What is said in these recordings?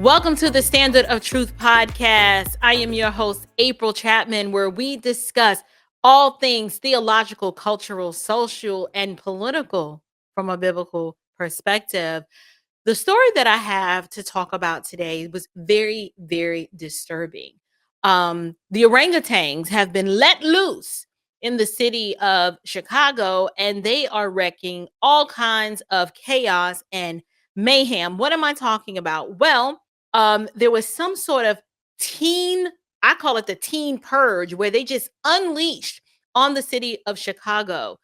Welcome to the Standard of Truth podcast. I am your host, April Chapman, where we discuss all things theological, cultural, social, and political from a biblical perspective. The story that I have to talk about today was very, very disturbing. The orangutans have been let loose in the city of Chicago, and they are wrecking all kinds of chaos and mayhem. What am I talking about? Well, there was some sort of teen, I call it the teen purge, where they just unleashed on the city of Chicago,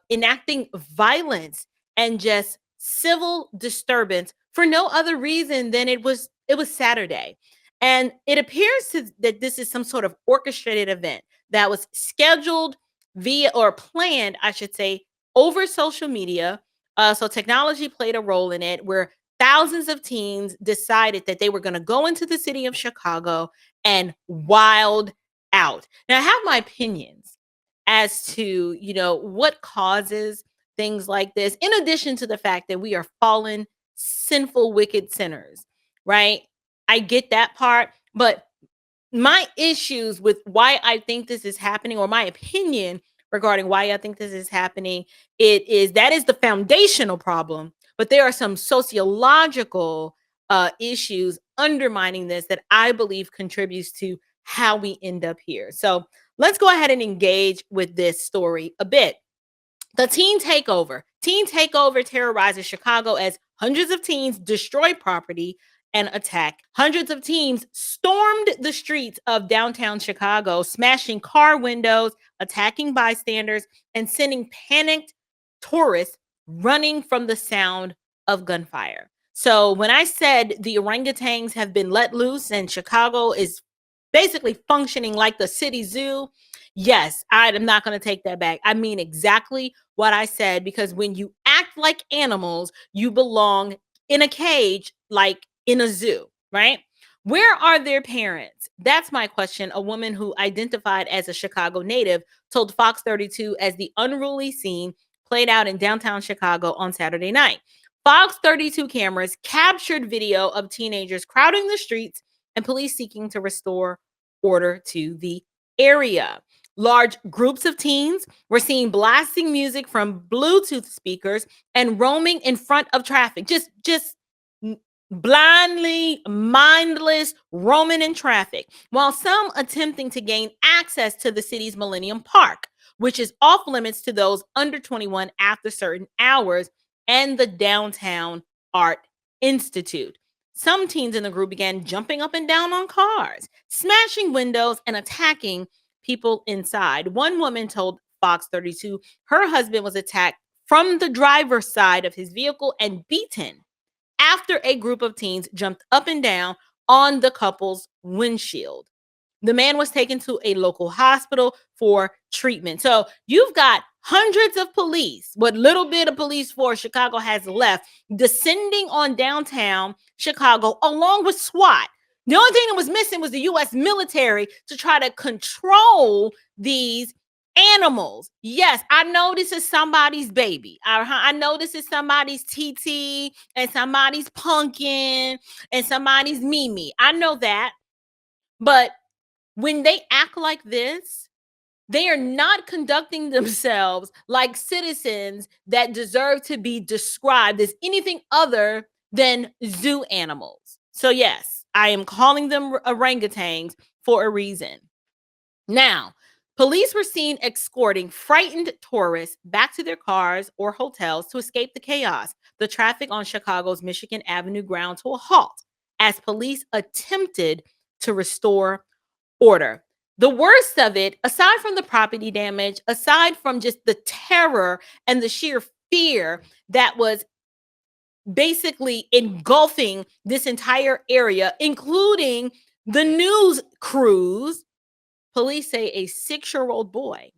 enacting violence and just civil disturbance for no other reason than it was Saturday. And it appears that this is some sort of orchestrated event that was scheduled via or planned, I should say, over social media. So technology played a role in it where thousands of teens decided that they were going to go into the city of Chicago and wild out. Now, I have my opinions as to, what causes things like this, in addition to the fact that we are fallen, sinful, wicked sinners, right? I get that part, but my issues with why I think this is happening, or my opinion regarding why I think this is happening, that is the foundational problem. But there are some sociological issues undermining this that I believe contributes to how we end up here. So let's go ahead and engage with this story a bit. The teen takeover. Teen takeover terrorizes Chicago as hundreds of teens destroy property and attack. Hundreds of teens stormed the streets of downtown Chicago, smashing car windows, attacking bystanders, and sending panicked tourists running from the sound of gunfire. So when I said the orangutans have been let loose and Chicago is basically functioning like the city zoo, yes, I am not going to take that back. I mean exactly what I said, because when you act like animals, you belong in a cage, like in a zoo, right? Where are their parents? That's my question. A woman who identified as a Chicago native told Fox 32 as the unruly scene played out in downtown Chicago on Saturday night. Fox 32 cameras captured video of teenagers crowding the streets and police seeking to restore order to the area. Large groups of teens were seen blasting music from Bluetooth speakers and roaming in front of traffic. Just blindly, mindless roaming in traffic, while some attempting to gain access to the city's Millennium Park, which is off limits to those under 21 after certain hours, and the Downtown Art Institute. Some teens in the group began jumping up and down on cars, smashing windows, and attacking people inside. One woman told Fox 32 her husband was attacked from the driver's side of his vehicle and beaten after a group of teens jumped up and down on the couple's windshield. The man was taken to a local hospital for treatment. So you've got hundreds of police, what little bit of police force Chicago has left, descending on downtown Chicago along with SWAT. The only thing that was missing was the U.S. military to try to control these animals. Yes, I know this is somebody's baby. I know this is somebody's TT and somebody's pumpkin and somebody's Mimi. I know that. But when they act like this, they are not conducting themselves like citizens that deserve to be described as anything other than zoo animals. So yes, I am calling them orangutans for a reason. Now, police were seen escorting frightened tourists back to their cars or hotels to escape the chaos. The traffic on Chicago's Michigan Avenue ground to a halt as police attempted to restore order. The worst of it, aside from the property damage, aside from just the terror and the sheer fear that was basically engulfing this entire area, including the news crews, police say a 6-year-old boy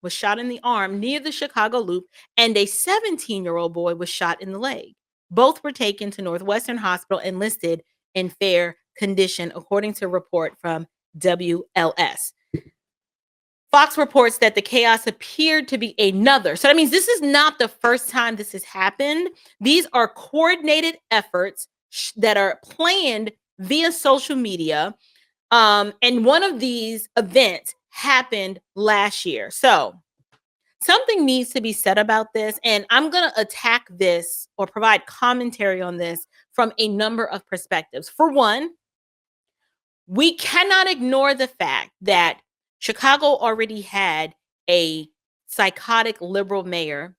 was shot in the arm near the Chicago Loop, and a 17-year-old boy was shot in the leg. Both were taken to Northwestern Hospital and listed in fair condition, according to a report from WLS. Fox reports that the chaos appeared to be another. So that means this is not the first time this has happened. These are coordinated efforts that are planned via social media. And one of these events happened last year. So something needs to be said about this. And I'm going to attack this or provide commentary on this from a number of perspectives. For one, we cannot ignore the fact that Chicago already had a psychotic liberal mayor,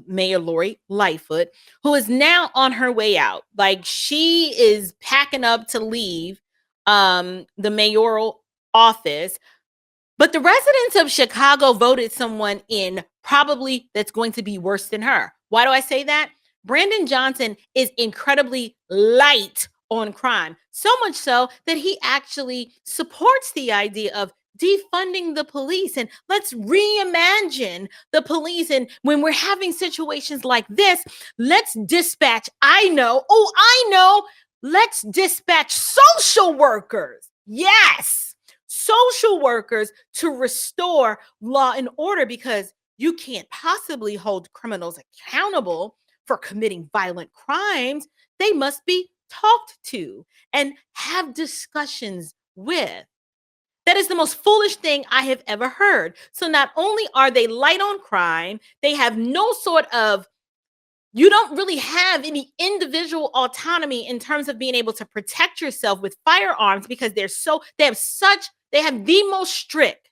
Mayor Lori Lightfoot, who is now on her way out. Like, she is packing up to leave the mayoral office. But the residents of Chicago voted someone in probably that's going to be worse than her. Why do I say that? Brandon Johnson is incredibly light on crime, so much so that he actually supports the idea of defunding the police and let's reimagine the police. And when we're having situations like this, let's dispatch, let's dispatch social workers. Yes, social workers to restore law and order, because you can't possibly hold criminals accountable for committing violent crimes. They must be talked to and have discussions with. That is the most foolish thing I have ever heard. So not only are they light on crime, they have no sort of, you don't really have any individual autonomy in terms of being able to protect yourself with firearms, because they have the most strict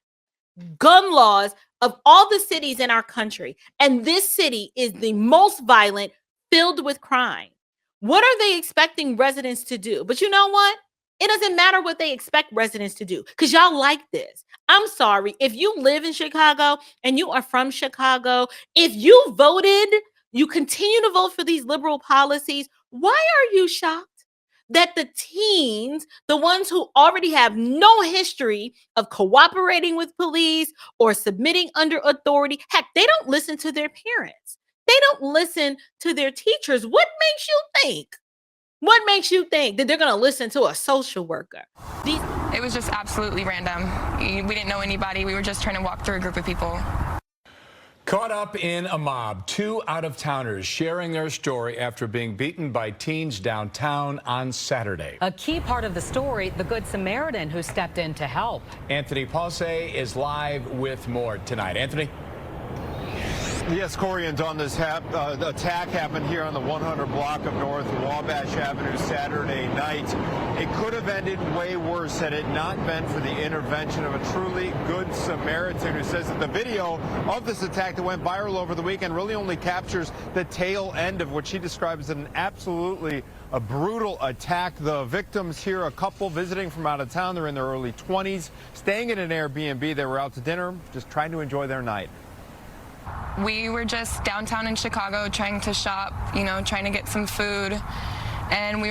gun laws of all the cities in our country. And this city is the most violent, filled with crime. What are they expecting residents to do? But you know what? It doesn't matter what they expect residents to do, because y'all like this. I'm sorry. If you live in Chicago and you are from Chicago, if you voted, you continue to vote for these liberal policies, why are you shocked that the teens, the ones who already have no history of cooperating with police or submitting under authority, heck, they don't listen to their parents. They don't listen to their teachers. What makes you think? What makes you think that they're going to listen to a social worker? It was just absolutely random. We didn't know anybody. We were just trying to walk through a group of people. Caught up in a mob, 2 out-of-towners sharing their story after being beaten by teens downtown on Saturday. A key part of the story, the Good Samaritan who stepped in to help. Anthony Pause is live with more tonight. Anthony? Yes, Corey, and Dawn, this the attack happened here on the 100 block of North Wabash Avenue Saturday night. It could have ended way worse had it not been for the intervention of a truly good Samaritan, who says that the video of this attack that went viral over the weekend really only captures the tail end of what she describes as an absolutely brutal attack. The victims here, a couple visiting from out of town. They're in their early 20s, staying in an Airbnb. They were out to dinner, just trying to enjoy their night. We were just downtown in Chicago trying to shop, trying to get some food. And we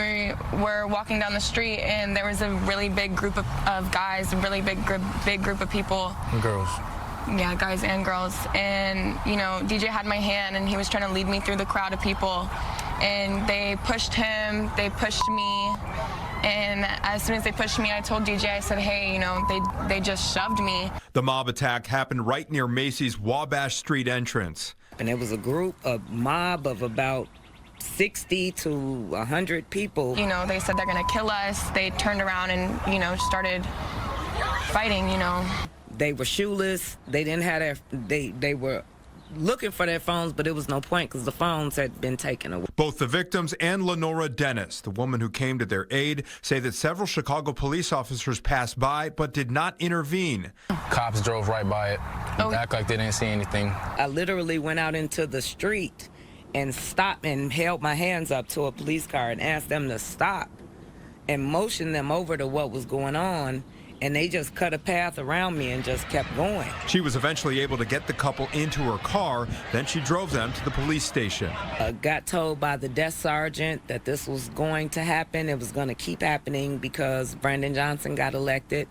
were walking down the street, and there was a really big group of guys, a really big group of people. And girls. Yeah, guys and girls. And, DJ had my hand, and he was trying to lead me through the crowd of people. And they pushed him, they pushed me. And as soon as they pushed me, I told DJ, I said, hey, they just shoved me. The mob attack happened right near Macy's Wabash Street entrance. And it was a mob of about 60 to 100 people. They said they're going to kill us. They turned around and, started fighting, They were shoeless. They didn't have they were looking for their phones, but it was no point because the phones had been taken away. Both the victims and Lenora Dennis, the woman who came to their aid, say that several Chicago police officers passed by but did not intervene. Cops drove right by it, act like they didn't see anything. I literally went out into the street and stopped and held my hands up to a police car and asked them to stop and motioned them over to what was going on. And they just cut a path around me and just kept going. She was eventually able to get the couple into her car. Then she drove them to the police station. Got told by the desk sergeant that this was going to happen. It was going to keep happening because Brandon Johnson got elected.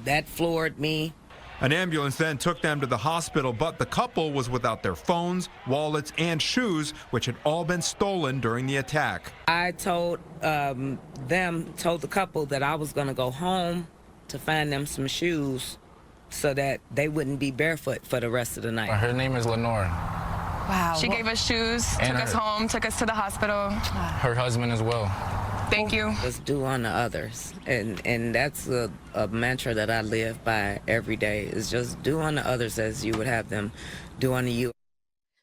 That floored me. An ambulance then took them to the hospital, but the couple was without their phones, wallets, and shoes, which had all been stolen during the attack. I told the couple that I was going to go home to find them some shoes so that they wouldn't be barefoot for the rest of the night. Her name is Lenore. Wow. She gave us shoes, And took us home, took us to the hospital. Her husband as well. Thank you. Just do unto others. And that's a mantra that I live by every day, is just do unto others as you would have them do unto you.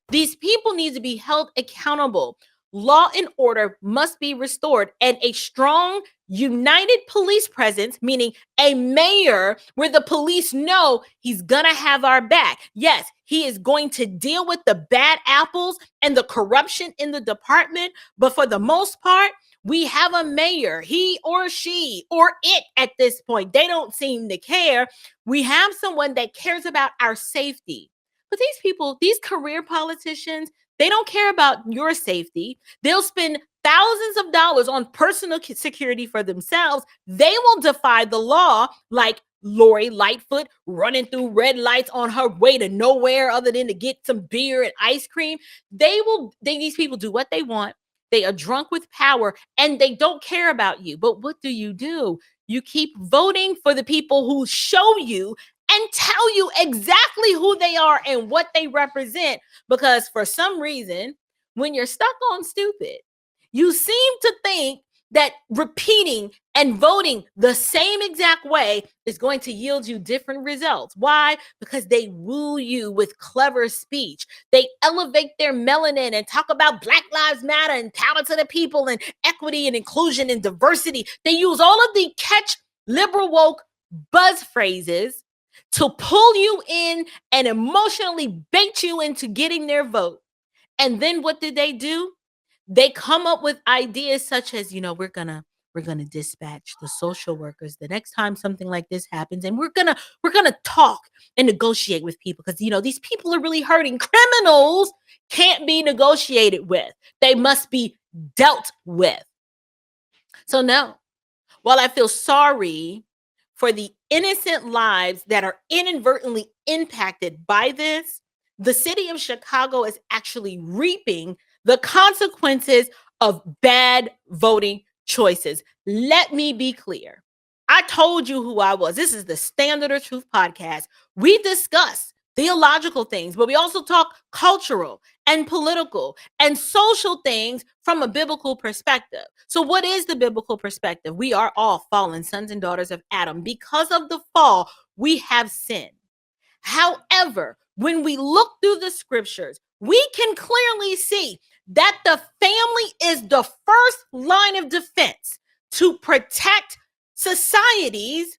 These people need to be held accountable. Law and order must be restored, and a strong, united police presence, meaning a mayor where the police know he's gonna have our back. Yes, he is going to deal with the bad apples and the corruption in the department, but for the most part, we have a mayor, he or she or it at this point. They don't seem to care. We have someone that cares about our safety. But these people, these career politicians, they don't care about your safety. They'll spend thousands of dollars on personal security for themselves. They will defy the law, like Lori Lightfoot running through red lights on her way to nowhere other than to get some beer and ice cream. These people do what they want. They are drunk with power and they don't care about you. But what do? You keep voting for the people who show you and tell you exactly who they are and what they represent. Because for some reason, when you're stuck on stupid, you seem to think that repeating and voting the same exact way is going to yield you different results. Why? Because they woo you with clever speech. They elevate their melanin and talk about Black Lives Matter and talents of the people and equity and inclusion and diversity. They use all of the catch liberal woke buzz phrases to pull you in and emotionally bait you into getting their vote. And then what did they do? They come up with ideas such as, we're gonna dispatch the social workers the next time something like this happens, and we're gonna talk and negotiate with people because these people are really hurting. Criminals can't be negotiated with; they must be dealt with. So no, while I feel sorry for the innocent lives that are inadvertently impacted by this, the city of Chicago is actually reaping the consequences of bad voting choices. Let me be clear. I told you who I was. This is the Standard of Truth podcast. We discuss theological things, but we also talk cultural and political and social things from a biblical perspective. So what is the biblical perspective? We are all fallen sons and daughters of Adam. Because of the fall, we have sinned. However, when we look through the scriptures, we can clearly see that the family is the first line of defense to protect societies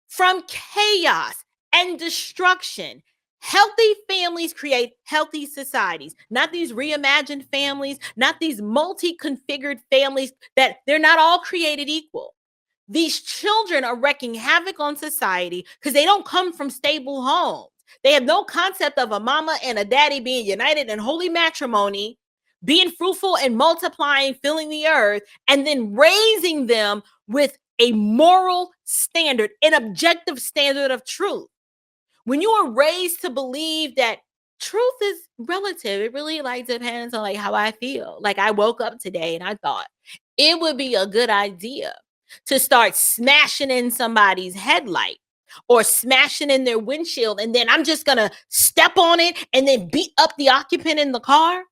from chaos and destruction. Healthy families create healthy societies, not these reimagined families, not these multi-configured families that they're not all created equal. These children are wreaking havoc on society because they don't come from stable homes. They have no concept of a mama and a daddy being united in holy matrimony, being fruitful and multiplying, filling the earth, and then raising them with a moral standard, an objective standard of truth. When you are raised to believe that truth is relative, it really depends on how I feel. I woke up today and I thought it would be a good idea to start smashing in somebody's headlight or smashing in their windshield, and then I'm just gonna step on it and then beat up the occupant in the car.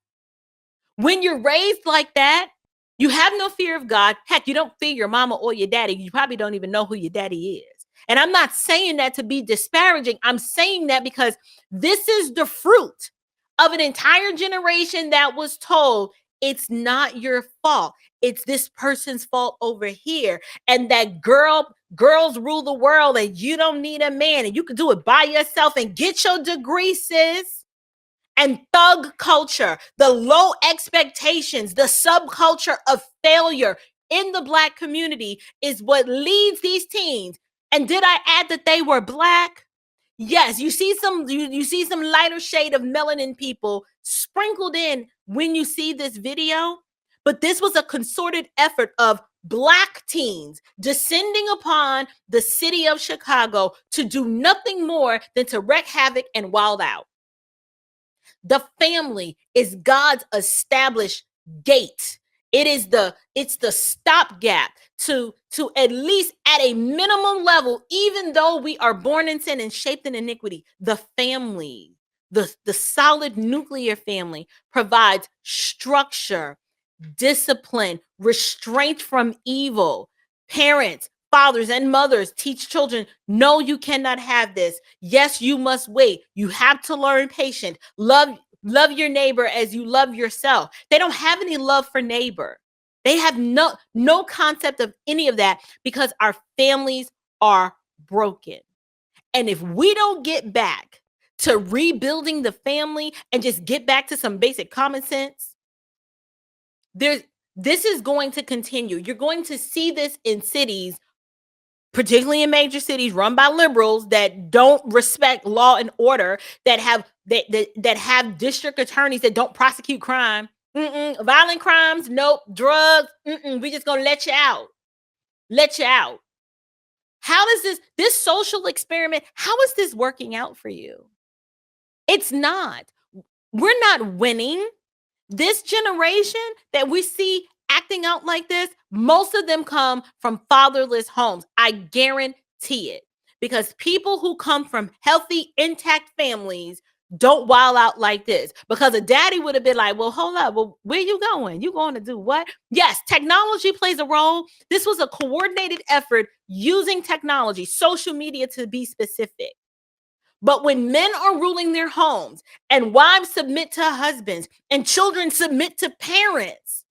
When you're raised like that, you have no fear of God. Heck, you don't fear your mama or your daddy. You probably don't even know who your daddy is. And I'm not saying that to be disparaging. I'm saying that because this is the fruit of an entire generation that was told it's not your fault. It's this person's fault over here. And that girls rule the world and you don't need a man and you can do it by yourself and get your degree, sis. And thug culture, the low expectations, the subculture of failure in the Black community is what leads these teens. And did I add that they were Black? Yes, you see some lighter shade of melanin people sprinkled in when you see this video, but this was a concerted effort of Black teens descending upon the city of Chicago to do nothing more than to wreak havoc and wild out. The family is God's established gate. It's the stopgap to at least at a minimum level, even though we are born in sin and shaped in iniquity, the family The solid nuclear family provides structure, discipline, restraint from evil. Parents, fathers, and mothers teach children, no, you cannot have this. Yes, you must wait. You have to learn patience. Love your neighbor as you love yourself. They don't have any love for neighbor. They have no concept of any of that because our families are broken. And if we don't get back to rebuilding the family and just get back to some basic common sense, this is going to continue. You're going to see this in cities, particularly in major cities run by liberals that don't respect law and order, that have district attorneys that don't prosecute crime. Violent crimes, nope. Drugs, we just gonna let you out. Let you out. How does this social experiment, how is this working out for you? It's not. We're not winning. This generation that we see acting out like this, most of them come from fatherless homes. I guarantee it. Because people who come from healthy, intact families don't wild out like this. Because a daddy would have been like, well, hold up. Well, where you going? You going to do what? Yes, technology plays a role. This was a coordinated effort using technology, social media to be specific. But when men are ruling their homes and wives submit to husbands and children submit to parents,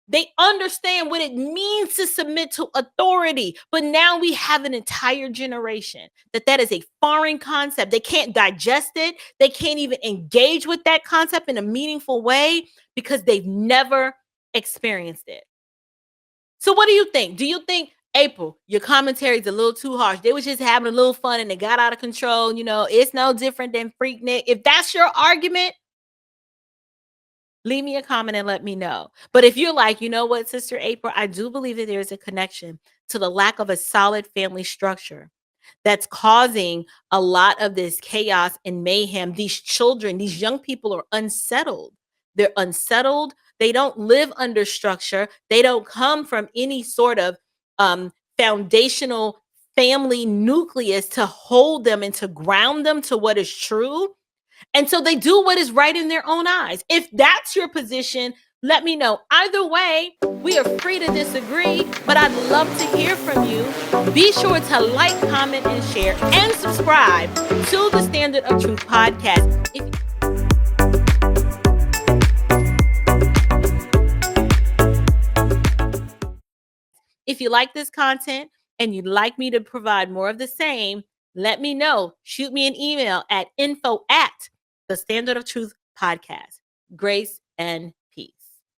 they understand what it means to submit to authority. But now we have an entire generation that is a foreign concept. They can't digest it. They can't even engage with that concept in a meaningful way because they've never experienced it. So what do you think? Do you think, April, your commentary is a little too harsh? They was just having a little fun and they got out of control. It's no different than Freaknik. If that's your argument, leave me a comment and let me know. But if you're like, you know what, Sister April, I do believe that there is a connection to the lack of a solid family structure that's causing a lot of this chaos and mayhem. These children, these young people are unsettled. They're unsettled. They don't live under structure. They don't come from any sort of foundational family nucleus to hold them and to ground them to what is true. And so they do what is right in their own eyes. If that's your position, let me know. Either way, we are free to disagree, but I'd love to hear from you. Be sure to like, comment, and share, and subscribe to the Standard of Truth podcast. If you like this content and you'd like me to provide more of the same, let me know. Shoot me an email at info@the Standard of Truth podcast. Grace and